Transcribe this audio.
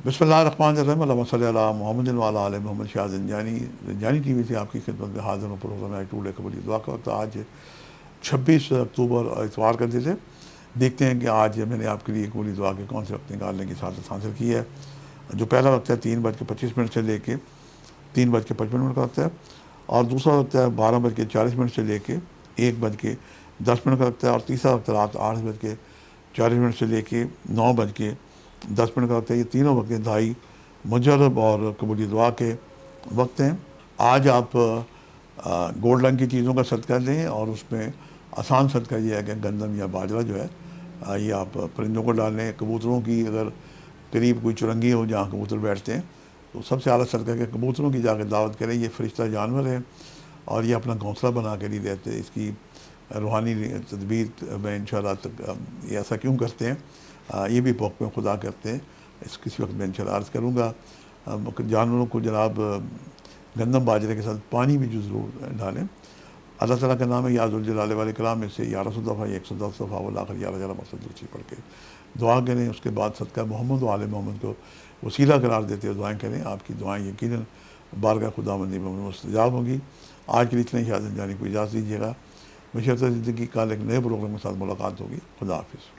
بسم اللہ الرحمن الرحیم، اللہم صلی علی محمد وعلی آل محمد۔ شاہ زنجانی ٹی وی سے آپ کی خدمت میں حاضر ہوں۔ پروگرام ہے ٹوڈے قبولی دعا کا وقت۔ آج 26 اکتوبر اتوار کا دن ہے۔ دیکھتے ہیں کہ آج میں نے آپ کے لیے قبولی دعا کے کون سے وقت نکالنے کی سعادت حاصل کی ہے۔ جو پہلا وقت ہے 3:25 سے لے کے 3:55 کا وقت ہے، اور دوسرا وقت ہے 12:40 سے لے کے 1:10 کا وقت ہے، اور تیسرا وقت رات 8:40 سے لے کے 9:10 کا وقت ہے۔ یہ تینوں وقت انتہائی مجرب اور قبولی دعا کے وقت ہیں۔ آج آپ گولڈ رنگ کی چیزوں کا صدقہ لیں، اور اس میں آسان صدقہ یہ ہے کہ گندم یا باجرہ جو ہے یہ آپ پرندوں کو ڈالیں۔ کبوتروں کی اگر قریب کوئی چرنگی ہو جہاں کبوتر بیٹھتے ہیں تو سب سے اعلیٰ صدقہ کہ کبوتروں کی جا کے دعوت کریں۔ یہ فرشتہ جانور ہے اور یہ اپنا گھونسلہ بنا کے نہیں رہتے۔ اس کی روحانی تدبیر میں انشاءاللہ یہ ایسا کیوں کرتے ہیں، یہ بھی موقع خدا کرتے ہیں، اس کسی وقت میں انشاءاللہ عرض کروں گا۔ جانوروں کو جناب گندم باجرے کے ساتھ پانی بھی جو ضرور ڈالیں۔ اللہ تعالیٰ کا نام ہے یا ذوالجلال والاکرام، میں سے 1100 دفعہ 110 دفعہ والآخر 11 مقصد دوسری پڑھ کے دعا کریں۔ اس کے بعد صدقہ محمد و آل محمد کو وسیلہ قرار دیتے ہوئے دعائیں کریں۔ آپ کی دعائیں یقیناً بارگاہ خداوندی میں مستجاب ہوں گی۔ آج کے لیے اتنے شاہ زنجانی کو اجازت دیجیے گا۔ بشرط زندگی کا ایک نئے پروگرام کے ساتھ ملاقات ہوگی۔ خدا حافظ۔